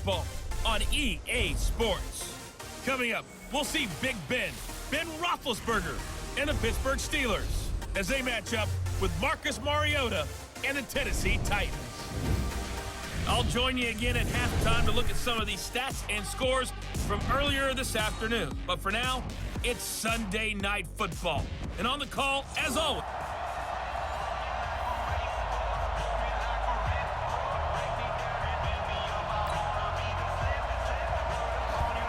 football on EA Sports. Coming up, we'll see Big Ben Roethlisberger, and the Pittsburgh Steelers as they match up with Marcus Mariota and the Tennessee Titans. I'll join you again at halftime to look at some of these stats and scores from earlier this afternoon. But for now, it's Sunday Night Football. And on the call, as always,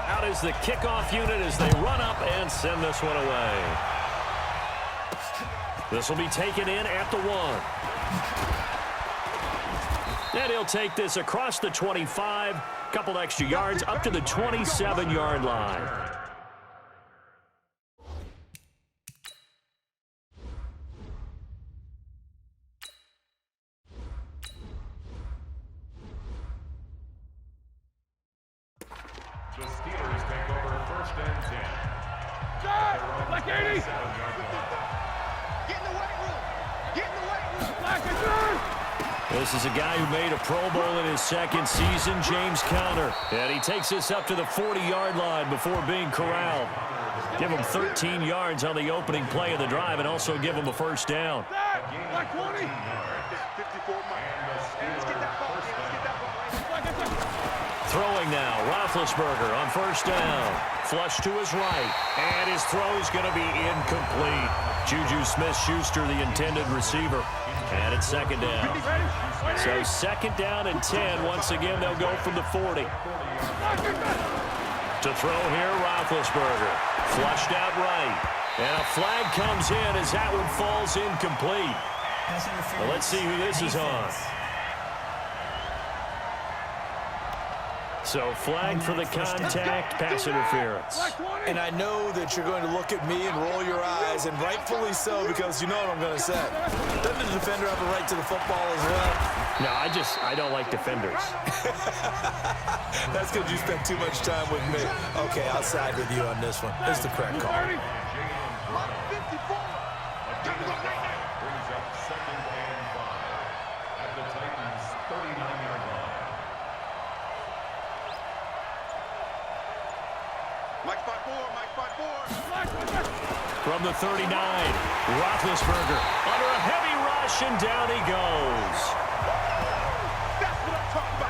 out is the kickoff unit as they run up and send this one away. This will be taken in at the 1. And he'll take this across the 25, couple extra yards up to the 27-yard line. The Steelers take over 1st and 10. Black 80! Get in the weight room! Get in the weight room! Black 80! This is a guy who made a Pro Bowl in his second season, James Conner. And he takes this up to the 40-yard line before being corralled. Give him 13 yards on the opening play of the drive and also give him a first down. Black 20! 54 miles. Let's get that ball. Let's get that ball. Throwing now, Roethlisberger on first down. Flush to his right, and his throw is going to be incomplete. Juju Smith-Schuster, the intended receiver. And it's second down. So second down and 10. Once again, they'll go from the 40. To throw here, Roethlisberger. Flushed out right. And a flag comes in as that one falls incomplete. Well, let's see who this is on. So flag for the contact, pass interference. And I know that you're going to look at me and roll your eyes, and rightfully so, because you know what I'm going to say. Doesn't the defender have a right to the football as well? No, I don't like defenders. That's because you spent too much time with me. Okay, I'll side with you on this one. It's the correct call. Brings up 2nd and 5 at the Titans' 39-yard line. Mike 5-4, Mike 5-4. From the 39, Roethlisberger under a heavy rush, and down he goes.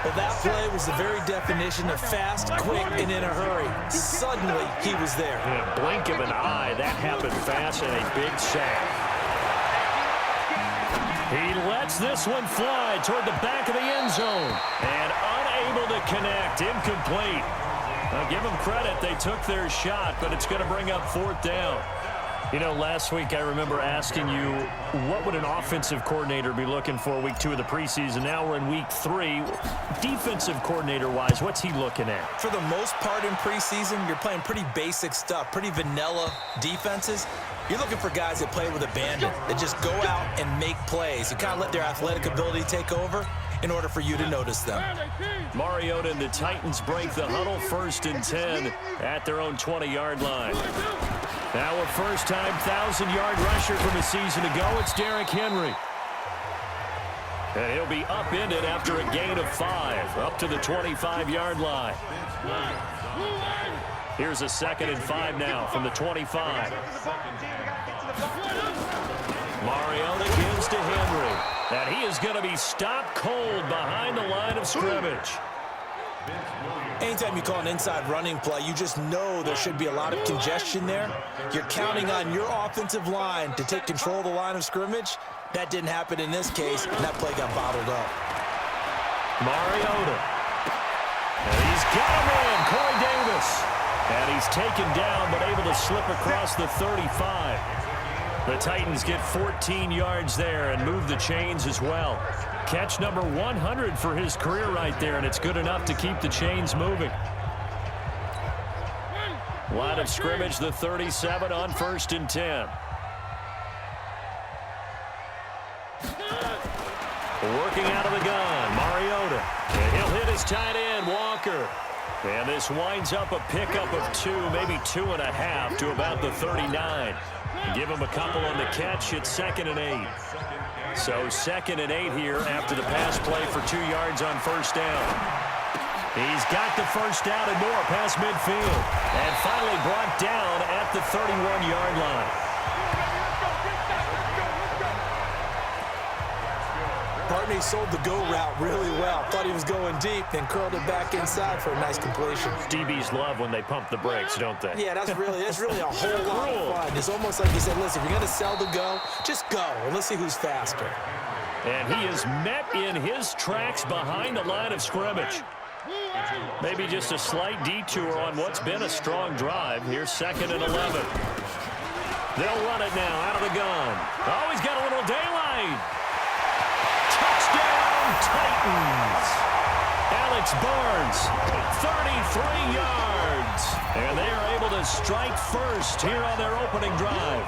Well, that play was the very definition of fast, quick, and in a hurry. Suddenly, he was there. In a blink of an eye, that happened fast, and a big sack. He lets this one fly toward the back of the end zone, and unable to connect, incomplete. Now, give them credit. They took their shot, but it's going to bring up 4th down. You know, last week I remember asking you, what would an offensive coordinator be looking for week 2 of the preseason? Now we're in week 3. Defensive coordinator-wise, what's he looking at? For the most part in preseason, you're playing pretty basic stuff, pretty vanilla defenses. You're looking for guys that play with abandon, that just go out and make plays. You kind of let their athletic ability take over in order for you to notice them. Mariota and the Titans break the huddle, 1st and 10 at their own 20-yard line. Now a first-time 1,000-yard rusher from a season ago, it's Derrick Henry. And he'll be upended after a gain of 5, up to the 25-yard line. Here's a 2nd and 5 now from the 25. Mariota gives to Henry. And he is going to be stopped cold behind the line of scrimmage. Anytime you call an inside running play, you just know there should be a lot of congestion there. You're counting on your offensive line to take control of the line of scrimmage. That didn't happen in this case, and that play got bottled up. Mariota. And he's got him in, Corey Davis. And he's taken down, but able to slip across the 35. The Titans get 14 yards there and move the chains as well. Catch number 100 for his career right there, and it's good enough to keep the chains moving. Line of scrimmage, the 37 on 1st and 10. Working out of the gun, Mariota. And he'll hit his tight end, Walker. And this winds up a pickup of 2, maybe 2.5 to about the 39. Give him a couple on the catch. It's 2nd and 8. So 2nd and 8 here after the pass play for 2 yards on 1st down. He's got the first down and more past midfield. And finally brought down at the 31-yard line. Barney sold the go route really well. Thought he was going deep, then curled it back inside for a nice completion. DBs love when they pump the brakes, don't they? Yeah, that's really a whole lot of fun. It's almost like he said, listen, if you're going to sell the go, just go, and let's see who's faster. And he is met in his tracks behind the line of scrimmage. Maybe just a slight detour on what's been a strong drive. Here's 2nd and 11. They'll run it now out of the gun. Oh, he's got a little daylight. Touchdown, Titans. Alex Barnes, 33 yards. And they are able to strike first here on their opening drive.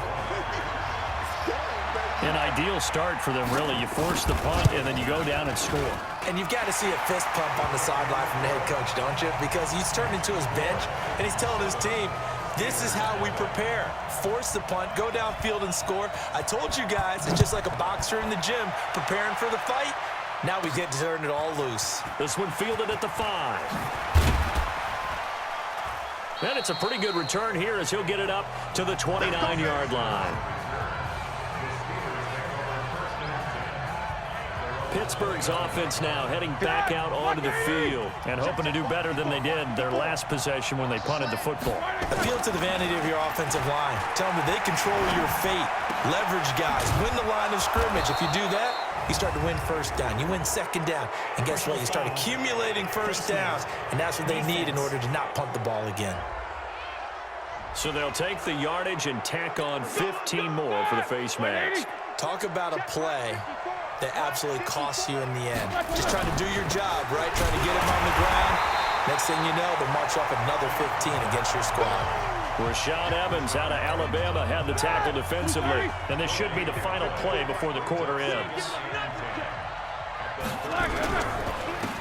An ideal start for them, really. You force the punt, and then you go down and score. And you've got to see a fist pump on the sideline from the head coach, don't you? Because he's turned into his bench, and he's telling his team, this is how we prepare. Force the punt, go downfield and score. I told you guys, it's just like a boxer in the gym preparing for the fight. Now we get to turn it all loose. This one fielded at the 5. And it's a pretty good return here as he'll get it up to the 29-yard line. Pittsburgh's offense now heading back out onto the field and hoping to do better than they did their last possession when they punted the football. Appeal to the vanity of your offensive line. Tell them that they control your fate. Leverage guys. Win the line of scrimmage. If you do that, you start to win first down. You win second down. And guess what? You start accumulating first downs. And that's what they need in order to not punt the ball again. So they'll take the yardage and tack on 15 more for the face mask. Talk about a play that absolutely costs you in the end. Just trying to do your job, right? Trying to get him on the ground. Next thing you know, they'll march off another 15 against your squad. Rashad Evans out of Alabama had the tackle defensively. And this should be the final play before the quarter ends.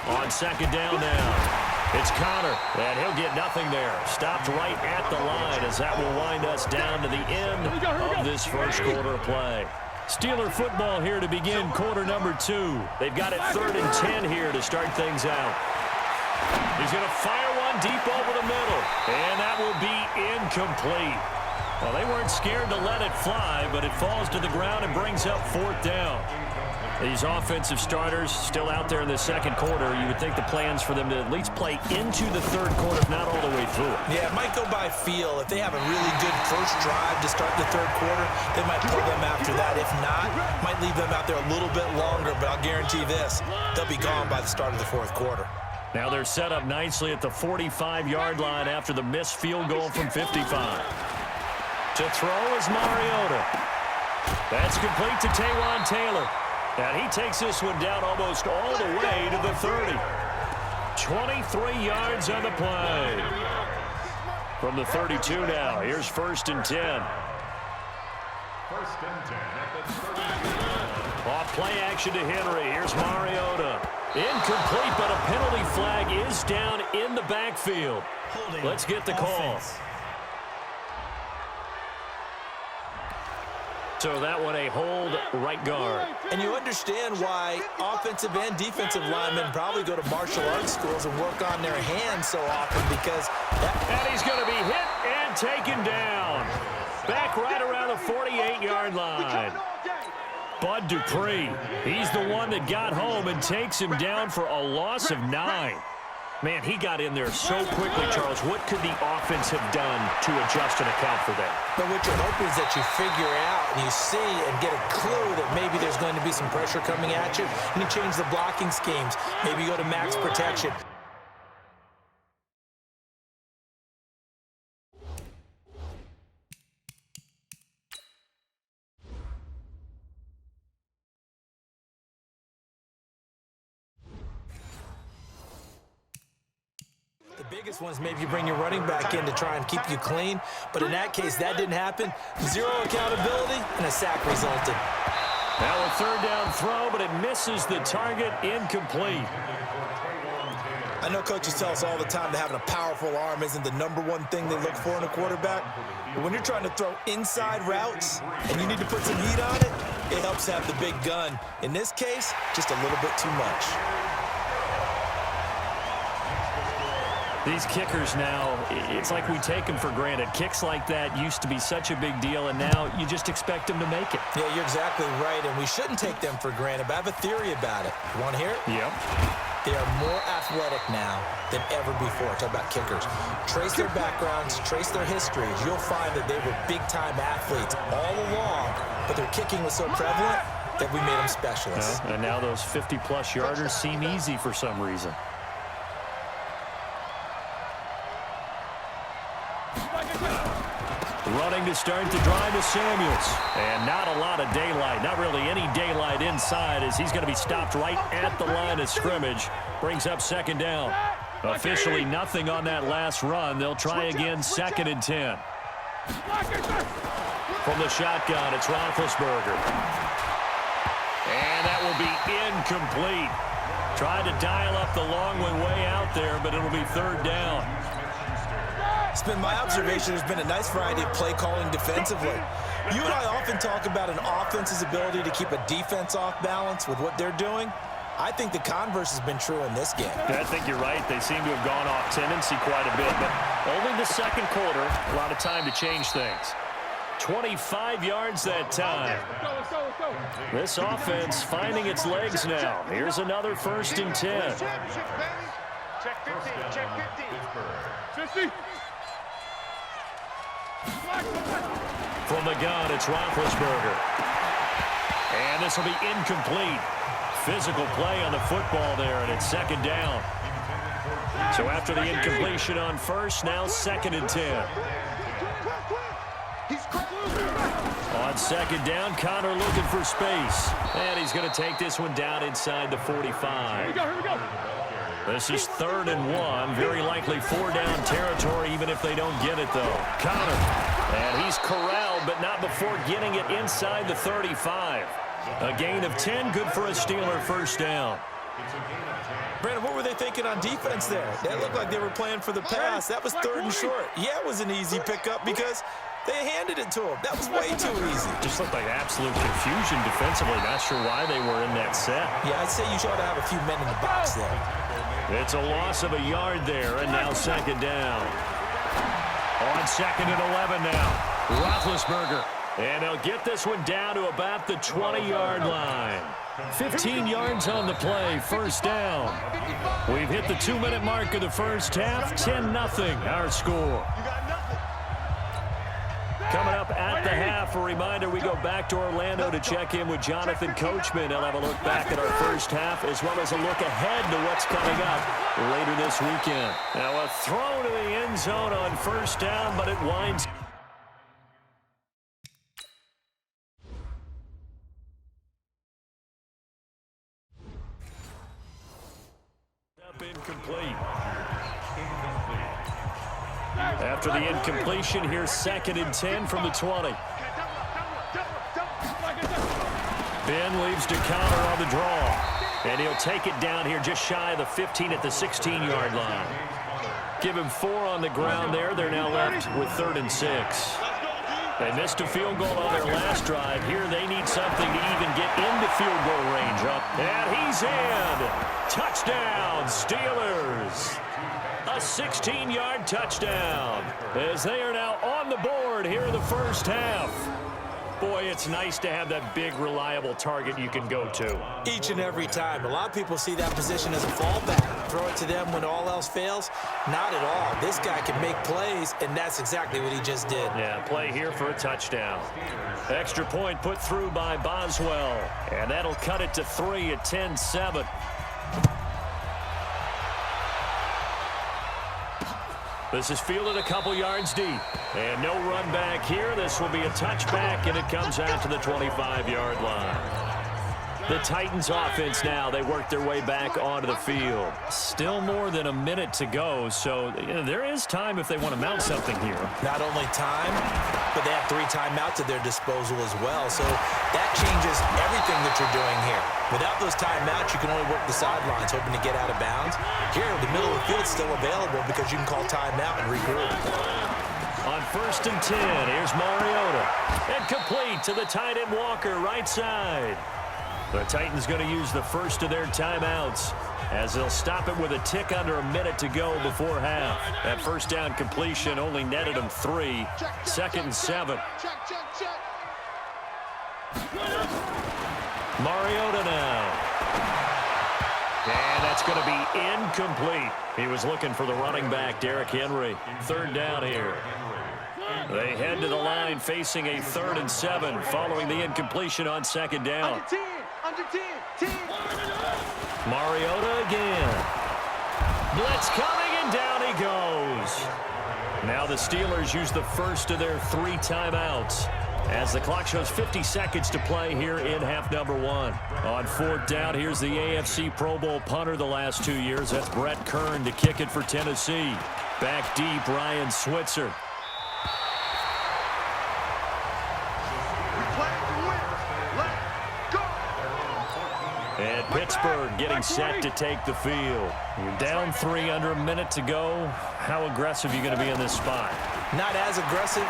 On 2nd down now. It's Connor, and he'll get nothing there. Stopped right at the line as that will wind us down to the end of this first quarter of play. Steeler football here to begin quarter number 2. They've got it 3rd and 10 here to start things out. He's going to fire one deep over the middle, and that will be incomplete. Well, they weren't scared to let it fly, but it falls to the ground and brings up 4th down. These offensive starters still out there in the second quarter. You would think the plans for them to at least play into the 3rd quarter, if not all the way through it. Yeah, it might go by feel. If they have a really good first drive to start the 3rd quarter, they might pull them after that. If not, might leave them out there a little bit longer, but I'll guarantee this, they'll be gone by the start of the 4th quarter. Now they're set up nicely at the 45-yard line after the missed field goal from 55. To throw is Mariota. That's complete to Taywan Taylor. And he takes this one down almost all the way to the 30. 23 yards on the play. From the 32 now, here's 1st and 10. 1st and 10 at the 30. Off play action to Henry. Here's Mariota. Incomplete, but a penalty flag is down in the backfield. Let's get the call. So that one a hold right guard. And you understand why offensive and defensive linemen probably go to martial arts schools and work on their hands so often because And he's going to be hit and taken down. Back right around the 48-yard line. Bud Dupree, he's the one that got home and takes him down for a loss of 9. Man, he got in there so quickly, Charles. What could the offense have done to adjust and account for that? But what you're hoping is that you figure out and you see and get a clue that maybe there's going to be some pressure coming at you, and you change the blocking schemes. Maybe you go to max protection. The biggest ones, maybe you bring your running back in to try and keep you clean. But in that case, that didn't happen. 0 accountability, and a sack resulted. Now a 3rd down throw, but it misses the target, incomplete. I know coaches tell us all the time that having a powerful arm isn't the #1 thing they look for in a quarterback. But when you're trying to throw inside routes and you need to put some heat on it, it helps have the big gun. In this case, just a little bit too much. These kickers now, it's like we take them for granted. Kicks like that used to be such a big deal, and now you just expect them to make it. Yeah, you're exactly right, and we shouldn't take them for granted, but I have a theory about it. You want to hear it? Yep. They are more athletic now than ever before. Talk about kickers. Trace their backgrounds, trace their histories. You'll find that they were big-time athletes all along, but their kicking was so prevalent that we made them specialists. And now those 50-plus yarders seem easy for some reason. Running to start the drive is Samuels. And not a lot of daylight. Not really any daylight inside as he's going to be stopped right at the line of scrimmage. Brings up second down. Officially nothing on that last run. They'll try again, 2nd and 10. From the shotgun, it's Roethlisberger. And that will be incomplete. Tried to dial up the long way out there, but it'll be 3rd down. It's been my observation there's been a nice variety of play calling defensively. You and I often talk about an offense's ability to keep a defense off balance with what they're doing. I think the converse has been true in this game. Yeah, I think you're right. They seem to have gone off tendency quite a bit, but only the second quarter, a lot of time to change things. 25 yards that time. This offense finding its legs now. Here's another 1st and 10. Check 50, check 50. 50. From the gun, it's Roethlisberger. And this will be incomplete. Physical play on the football there, and it's 2nd down. So after the incompletion on 1st, now 2nd and 10. On 2nd down, Connor looking for space. And he's going to take this one down inside the 45. Here we go. This is 3rd and 1. Very likely 4-down territory, even if they don't get it, though. Connor. And he's corralled, but not before getting it inside the 35. A gain of 10, good for a Steeler 1st down. Brandon, what were they thinking on defense there? That looked like they were playing for the pass. That was 3rd and short. Yeah, it was an easy pickup because they handed it to him. That was way too easy. Just looked like absolute confusion defensively. Not sure why they were in that set. Yeah, I'd say you ought to have a few men in the box there. It's a loss of a yard there, and now 2nd down. On 2nd and 11 now. Roethlisberger. And they'll get this one down to about the 20-yard line. 15 yards on the play, 1st down. We've hit the 2-minute mark of the first half. 10-0 our score. Coming up at the half, a reminder, we go back to Orlando to check in with Jonathan Coachman. He'll have a look back at our first half as well as a look ahead to what's coming up later this weekend. Now a throw to the end zone on 1st down, but it winds up incomplete. After the incompletion, here's 2nd and 10 from the 20. Ben leaves to counter on the draw. And he'll take it down here just shy of the 15 at the 16-yard line. Give him 4 on the ground there. They're now left with 3rd and 6. They missed a field goal on their last drive. Here they need something to even get into field goal range. And he's in. Touchdown, Steelers. A 16-yard touchdown as they are now on the board here in the first half. Boy, it's nice to have that big, reliable target you can go to. Each and every time. A lot of people see that position as a fallback. Throw it to them when all else fails. Not at all. This guy can make plays, and that's exactly what he just did. Yeah, play here for a touchdown. Extra point put through by Boswell. And that'll cut it to 3 at 10-7. This is fielded a couple yards deep. And no run back here. This will be a touchback, and it comes out to the 25-yard line. The Titans offense now, they work their way back onto the field. Still more than a minute to go, so there is time if they want to mount something here. Not only time, but they have 3 timeouts at their disposal as well, so that changes everything that you're doing here. Without those timeouts, you can only work the sidelines, hoping to get out of bounds. Here, the middle of the field's still available because you can call timeout and regroup. On 1st and 10, here's Mariota. And complete to the tight end Walker, right side. The Titans going to use the first of their timeouts. as they'll stop it with a tick under a minute to go before half. That first down completion only netted them 3. 2nd and 7. Mariota now. And that's going to be incomplete. He was looking for the running back, Derrick Henry. 3rd down here. They head to the line facing a 3rd and 7 following the incompletion on 2nd down. Under 10. Mariota again. Blitz coming, and down he goes. Now the Steelers use the first of their 3 timeouts as the clock shows 50 seconds to play here in half number 1. On 4th down, here's the AFC Pro Bowl punter the last 2 years. That's Brett Kern to kick it for Tennessee. Back deep, Ryan Switzer. And Pittsburgh getting set to take the field. You're down 3 under a minute to go. How aggressive are you going to be in this spot? Not as aggressive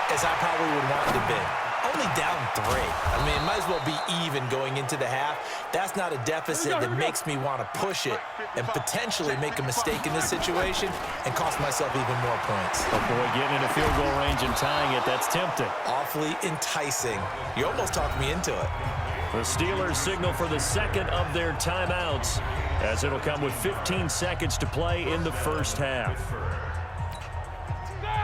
as I probably would want to be. Only down 3. I mean, it might as well be even going into the half. That's not a deficit that makes me want to push it and potentially make a mistake in this situation and cost myself even more points. Oh boy, getting into field goal range and tying it, that's tempting. Awfully enticing. You almost talked me into it. The Steelers signal for the 2nd of their timeouts as it'll come with 15 seconds to play in the first half.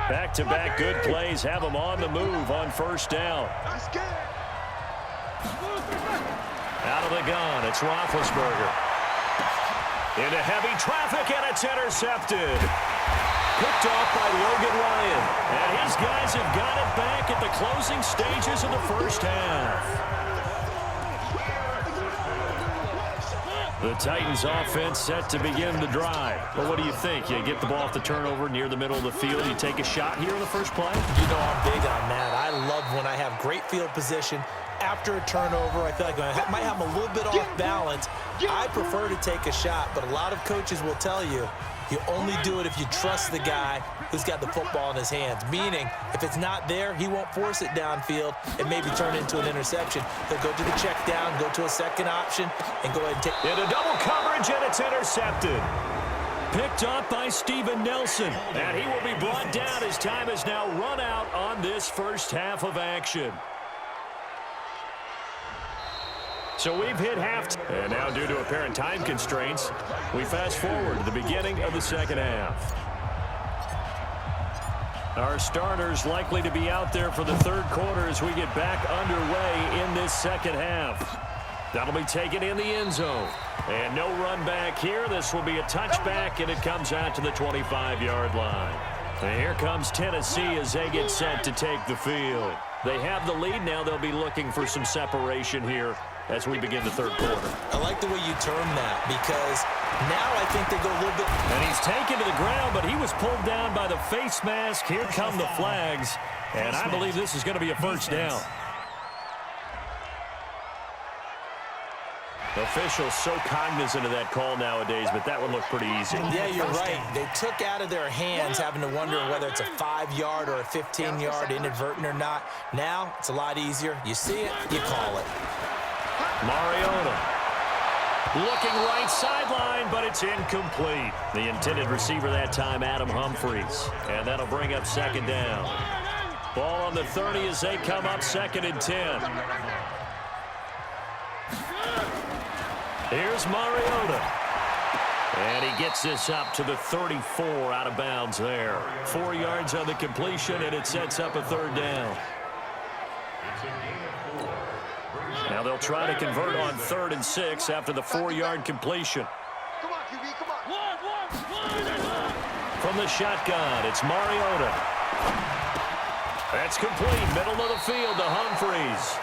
Back-to-back good plays have them on the move on 1st down. Out of the gun, it's Roethlisberger. Into heavy traffic, and it's intercepted. Picked off by Logan Ryan. And his guys have got it back at the closing stages of the first half. The Titans offense set to begin the drive. Well, what do you think? You get the ball off the turnover near the middle of the field. You take a shot here in the first play? You know I'm big on that. I love when I have great field position. After a turnover, I feel like I might have a little bit off balance. I prefer to take a shot, but a lot of coaches will tell you, you only do it if you trust the guy who's got the football in his hands. Meaning, if it's not there, he won't force it downfield and maybe turn into an interception. He'll go to the check down, go to a second option, and go ahead and take... Into double coverage, and it's intercepted. Picked off by Steven Nelson. And he will be brought down as time has now run out on this first half of action. So we've hit half. And now due to apparent time constraints, we fast forward to the beginning of the second half. Our starters likely to be out there for the 3rd quarter as we get back underway in this second half. That'll be taken in the end zone. And no run back here. This will be a touchback, and it comes out to the 25-yard line. And here comes Tennessee as they get set to take the field. They have the lead now. They'll be looking for some separation here as we begin the 3rd quarter. I like the way you term that because now I think they go a little bit... And he's taken to the ground, but he was pulled down by the face mask. Here come the flags, and I believe this is going to be a first down. Officials so cognizant of that call nowadays, but that would look pretty easy. Yeah, you're right. They took out of their hands having to wonder whether it's a 5-yard or a 15-yard inadvertent or not. Now, it's a lot easier. You see it, you call it. Mariota looking right sideline, but it's incomplete. The intended receiver that time, Adam Humphries. And that'll bring up 2nd down. Ball on the 30 as they come up 2nd and 10. Here's Mariota. And he gets this up to the 34 out of bounds there. 4 yards on the completion, and it sets up a 3rd down. Now they'll try to convert on 3rd and 6 after the 4-yard completion. Come on, QB, come on. From the shotgun, it's Mariota. That's complete, middle of the field to Humphries.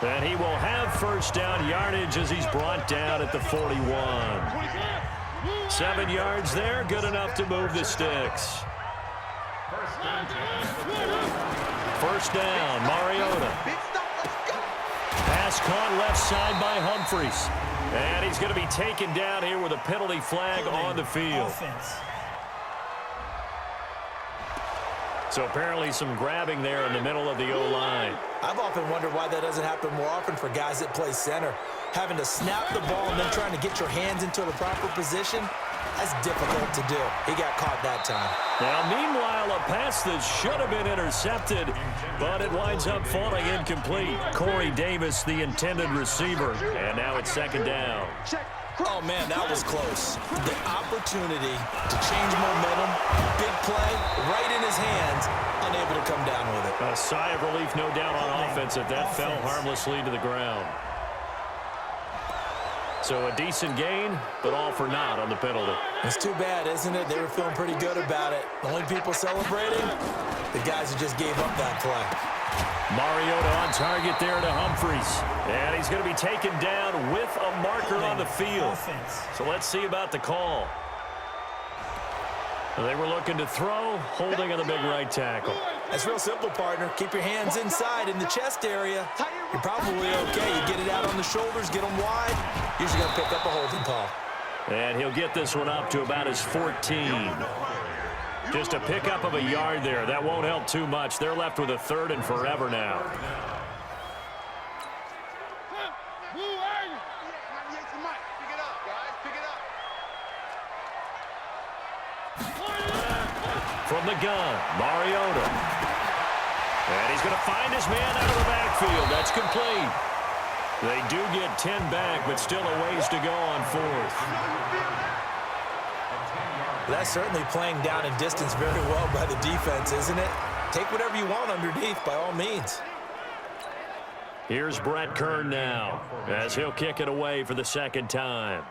And he will have first down yardage as he's brought down at the 41. 7 yards there, good enough to move the sticks. First down, Mariota. Pass caught left side by Humphries. And he's going to be taken down here with a penalty flag on the field. So apparently some grabbing there in the middle of the O-line. I've often wondered why that doesn't happen more often for guys that play center. having to snap the ball and then trying to get your hands into the proper position, that's difficult to do. He got caught that time. Now, meanwhile, a pass that should have been intercepted, but it winds up falling incomplete. Corey Davis, the intended receiver, and now it's second down. Oh, man, that was close. The opportunity to change momentum, big play, right in his hands, unable to come down with it. A sigh of relief, no doubt, on offense if that fell harmlessly to the ground. So a decent gain, but all for naught on the penalty. It's too bad, isn't it? They were feeling pretty good about it. The only people celebrating, the guys who just gave up that play. Mariota on target there to Humphries. And he's going to be taken down with a marker on the field. So let's see about the call. They were looking to throw, holding on the big right tackle. That's real simple, partner. Keep your hands inside in the chest area. You're probably okay. You get it out on the shoulders, get them wide. Usually going to pick up a holding call. And he'll get this one up to about his 14. Just a pickup of a yard there. That won't help too much. They're left with a third and forever now. From the gun, Mariota. And he's going to find his man out of the backfield. That's complete. They do get 10 back, but still a ways to go on fourth. That's certainly playing down in distance very well by the defense, isn't it? Take whatever you want underneath, by all means. Here's Brett Kern now, as he'll kick it away for the second time.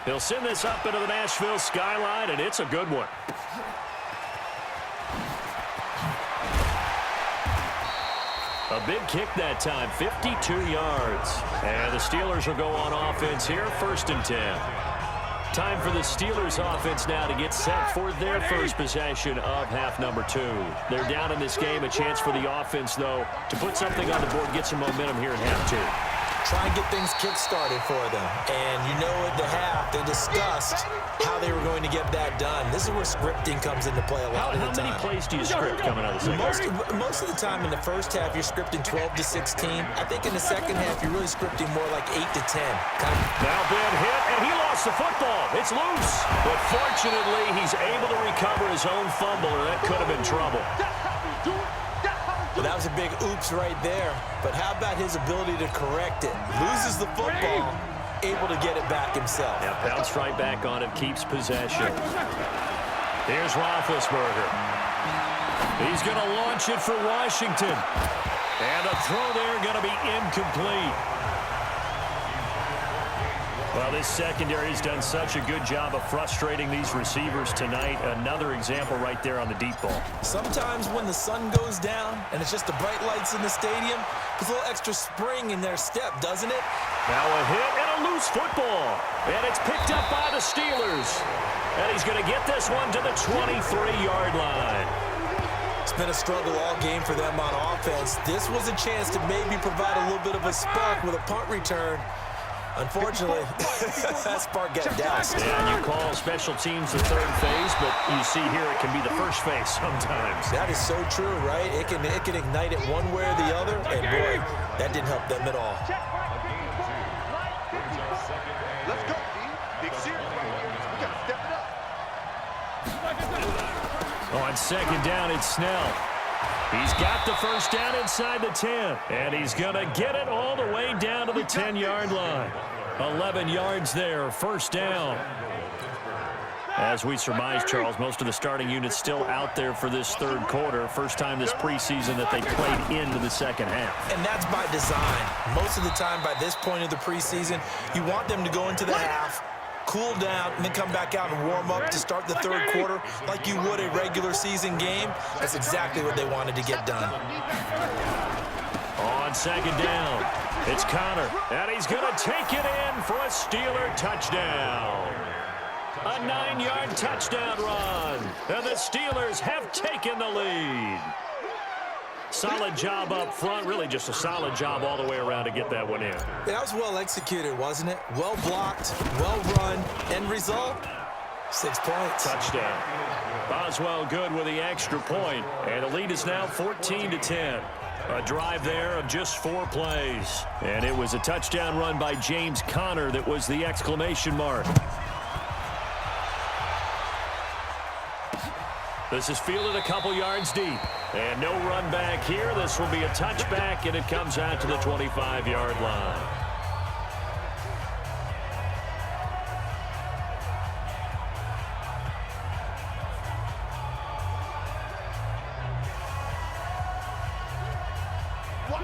He'll send this up into the Nashville skyline, and it's a good one. A big kick that time, 52 yards. And the Steelers will go on offense here, 1st and 10. Time for the Steelers offense now to get set for their first possession of half number 2. They're down in this game. A chance for the offense, though, to put something on the board, get some momentum here in half 2. Try and get things kick-started for them. And you know at the half, they discussed how they were going to get that done. This is where scripting comes into play a lot of the time. How many plays do you script coming out of the second? Most of the time in the first half, you're scripting 12 to 16. I think in the second half, you're really scripting more like 8 to 10. Now Ben hit, and he lost the football. It's loose. But fortunately, he's able to recover his own fumble, or that could have been trouble. Well, that was a big oops right there. But how about his ability to correct it? Loses the football, able to get it back himself. Yeah, bounced right back on it, keeps possession. Here's Roethlisberger. He's going to launch it for Washington. And a throw there going to be incomplete. Well, this secondary has done such a good job of frustrating these receivers tonight. Another example right there on the deep ball. Sometimes when the sun goes down and it's just the bright lights in the stadium, there's a little extra spring in their step, doesn't it? Now a hit and a loose football. And it's picked up by the Steelers. And he's going to get this one to the 23-yard line. It's been a struggle all game for them on offense. This was a chance to maybe provide a little bit of a spark with a punt return. Unfortunately, that spark got doused. Yeah, you call special teams the third phase, but you see here it can be the first phase sometimes. That is so true, right? It can ignite it one way or the other, and boy, that didn't help them at all. Let's go, D. Big series right here. We got to step it up. On second down, it's Snell. He's got the first down inside the 10, and he's going to get it all the way down to the 10-yard line. 11 yards there, first down. As we surmise, Charles, most of the starting units still out there for this third quarter. First time this preseason that they played into the second half. And that's by design. Most of the time by this point of the preseason, you want them to go into the half, cool down, and then come back out and warm up to start the third quarter like you would a regular season game. That's exactly what they wanted to get done. On second down, it's Connor, and he's going to take it in for a Steeler touchdown. A 9-yard touchdown run, and the Steelers have taken the lead. Solid job up front, really just a solid job all the way around to get that one in. That was well executed, wasn't it? Well blocked, well run, end result, 6 points. Touchdown. Boswell good with the extra point, and the lead is now 14-10. A drive there of just 4 plays. And it was a touchdown run by James Conner that was the exclamation mark. This is fielded a couple yards deep. And no run back here. This will be a touchback, and it comes out to the 25-yard line.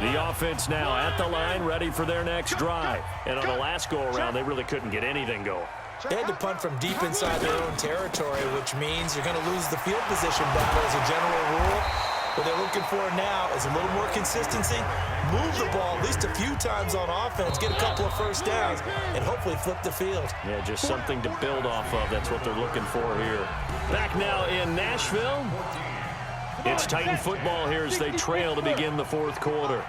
The offense now at the line, ready for their next drive. And on the last go-around, they really couldn't get anything going. They had to punt from deep inside their own territory, which means you're going to lose the field position battle as a general rule. What they're looking for now is a little more consistency, move the ball at least a few times on offense, get a couple of first downs, and hopefully flip the field. Yeah, just something to build off of. That's what they're looking for here. Back now in Nashville. It's Titan football here as they trail to begin the fourth quarter.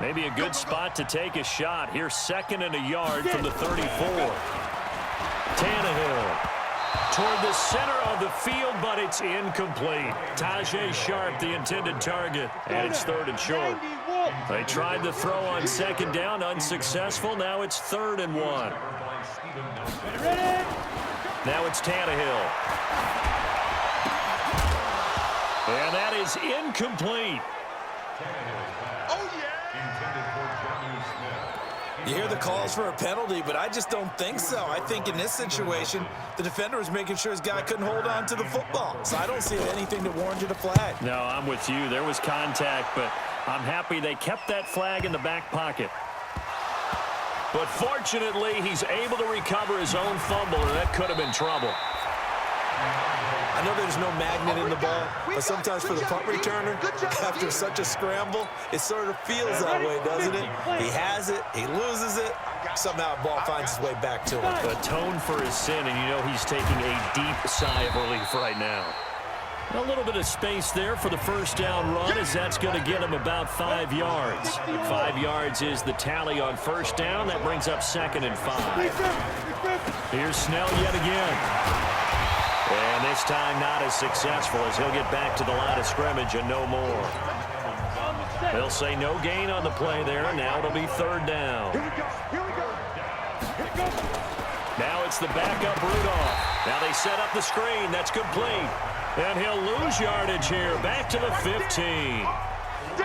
Maybe a good spot to take a shot. Here's 2nd and a yard from the 34. Tannehill toward the center of the field, but it's incomplete. Tajay Sharp, the intended target, and it's 3rd and short. They tried the throw on 2nd down, unsuccessful. Now it's 3rd and 1. Now it's Tannehill. And that is incomplete. You hear the calls for a penalty, but I just don't think so. I think in this situation, the defender was making sure his guy couldn't hold on to the football. So I don't see anything that warranted a flag. No, I'm with you. There was contact, but I'm happy they kept that flag in the back pocket. But fortunately, he's able to recover his own fumble, and that could have been trouble. I know there's no magnet in the ball, but sometimes for the punt returner, after such a scramble, it sort of feels that way, doesn't it? He has it, he loses it, somehow the ball finds its way back to him. Atone for his sin, and you know he's taking a deep sigh of relief right now. A little bit of space there for the first down run, as that's going to get him about 5 yards. 5 yards is the tally on first down. That brings up 2nd and 5. Here's Snell yet again. And this time not as successful as he'll get back to the line of scrimmage and no more. They'll say no gain on the play there. Now it'll be 3rd down. Now it's the backup Rudolph. Now they set up the screen. That's complete. And he'll lose yardage here. Back to the 15.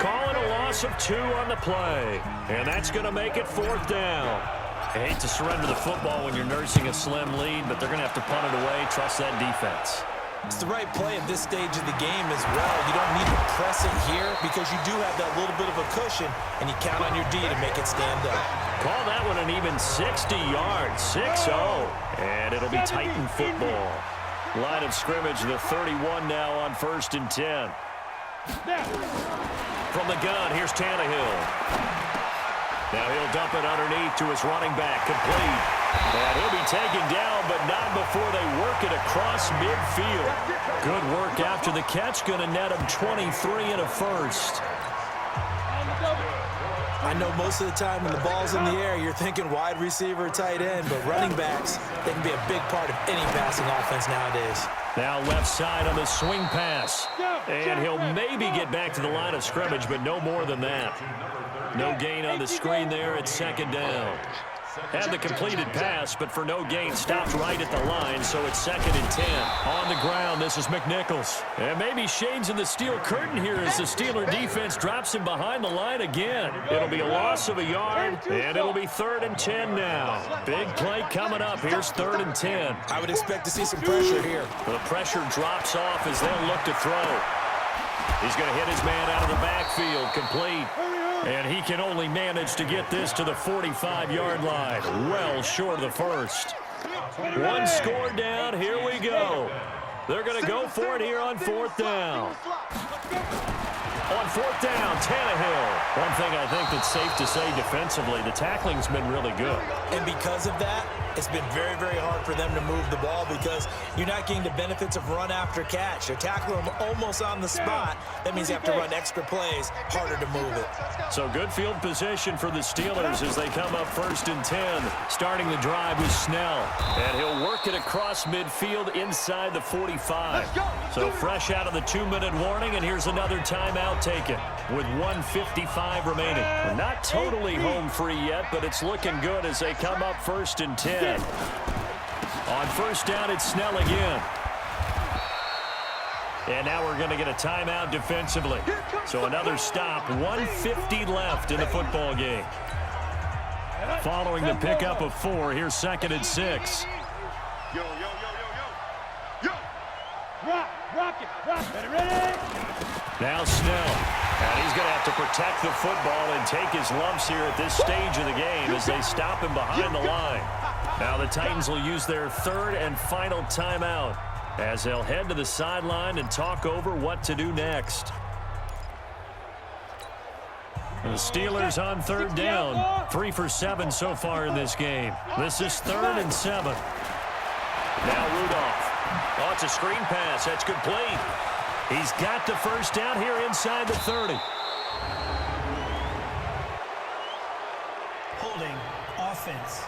Calling a loss of 2 on the play. And that's going to make it 4th down. I hate to surrender the football when you're nursing a slim lead, but they're going to have to punt it away. Trust that defense. It's the right play at this stage of the game as well. You don't need to press it here because you do have that little bit of a cushion, and you count on your D to make it stand up. Call that one an even 60 yards, 6-0. And it'll be Titan football. Line of scrimmage, the 31 now on 1st and 10. From the gun, here's Tannehill. Now he'll dump it underneath to his running back, complete. And he'll be taken down, but not before they work it across midfield. Good work after the catch, going to net him 23 and a first. I know most of the time when the ball's in the air, you're thinking wide receiver, tight end, but running backs, they can be a big part of any passing offense nowadays. Now left side on the swing pass. And he'll maybe get back to the line of scrimmage, but no more than that. No gain on the screen there at 2nd down. Had the completed pass, but for no gain, stopped right at the line, so it's 2nd and 10. On the ground, this is McNichols. And maybe shades in the steel curtain here as the Steeler defense drops him behind the line again. It'll be a loss of a yard, and it'll be 3rd and 10 now. Big play coming up. Here's 3rd and 10. I would expect to see some pressure here. The pressure drops off as they'll look to throw. He's going to hit his man out of the backfield, complete. And he can only manage to get this to the 45-yard line. Well short of the first. 1 score down. Here we go. They're going to go for it here on 4th down. On 4th down, Tannehill. One thing I think that's safe to say defensively, the tackling's been really good. And because of that, It's been very, very hard for them to move the ball because you're not getting the benefits of run after catch. You're tackling them almost on the spot. That means you have to run extra plays, harder to move it. So good field position for the Steelers as they come up 1st and 10. Starting the drive with Snell. And he'll work it across midfield inside the 45. So fresh out of the 2-minute warning, and here's another timeout taken with 1:55 remaining. We're not totally home free yet, but it's looking good as they come up 1st and 10. On 1st down, it's Snell again. And now we're going to get a timeout defensively. So another stop, 1:50 left in the football game. Following the pickup of 4, here's 2nd and 6. Yo, yo, yo, yo, yo. Yo. Rock it. Ready? Now Snell. And he's going to have to protect the football and take his lumps here at this stage of the game as they stop him behind the line. Now the Titans will use their 3rd and final timeout as they'll head to the sideline and talk over what to do next. The Steelers on 3rd down. 3 for 7 so far in this game. This is 3rd and 7. Now Rudolph. Oh, it's a screen pass. That's complete. He's got the 1st down here inside the 30. Holding offense.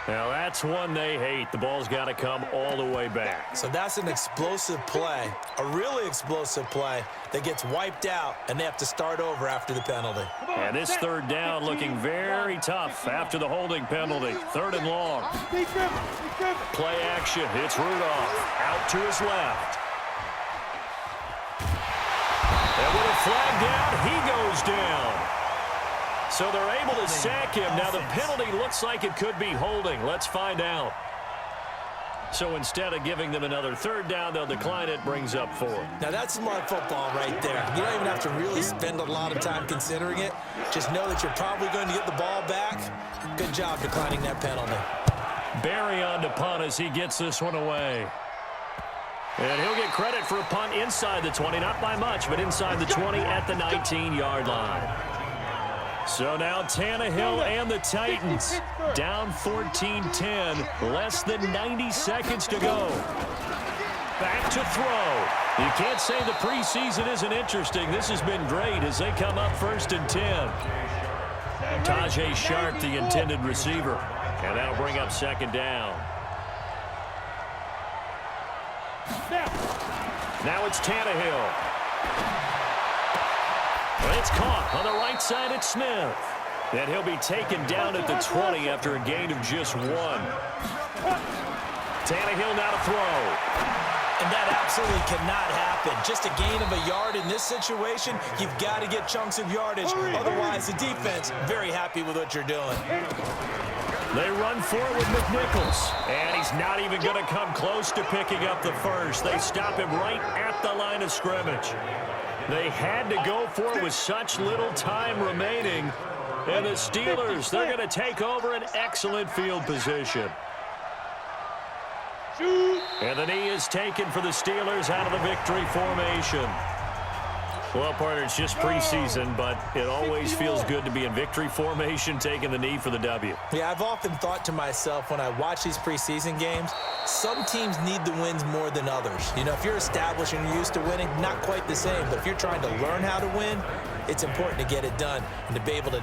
Now that's one they hate. The ball's got to come all the way back. So that's an explosive play, a really explosive play that gets wiped out, and they have to start over after the penalty. And this 3rd down looking very tough after the holding penalty. 3rd and long. Play action. It's Rudolph out to his left. And with a flag down, he goes down. So they're able to sack him. Now the penalty looks like it could be holding. Let's find out. So instead of giving them another 3rd down, they'll decline it. Brings up 4. Now that's smart football right there. You don't even have to really spend a lot of time considering it. Just know that you're probably going to get the ball back. Good job declining that penalty. Barry on to punt as he gets this one away. And he'll get credit for a punt inside the 20. Not by much, but inside the 20 at the 19-yard line. So now Tannehill and the Titans down 14-10. Less than 90 seconds to go. Back to throw. You can't say the preseason isn't interesting. This has been great as they come up 1st and 10. Tajay Sharp, the intended receiver. And that'll bring up 2nd down. Now it's Tannehill. It's caught on the right side at Smith. And he'll be taken down at the 20 after a gain of just 1. Tannehill now to throw. And that absolutely cannot happen. Just a gain of a yard in this situation, you've got to get chunks of yardage. Otherwise, the defense, very happy with what you're doing. They run forward with McNichols. And he's not even going to come close to picking up the 1st. They stop him right at the line of scrimmage. They had to go for it with such little time remaining. And the Steelers, they're going to take over an excellent field position. And the knee is taken for the Steelers out of the victory formation. Well, partner, it's just preseason, but it always feels good to be in victory formation, taking the knee for the W. Yeah, I've often thought to myself when I watch these preseason games, some teams need the wins more than others. You know, if you're established and you're used to winning, not quite the same. But if you're trying to learn how to win, it's important to get it done and to be able to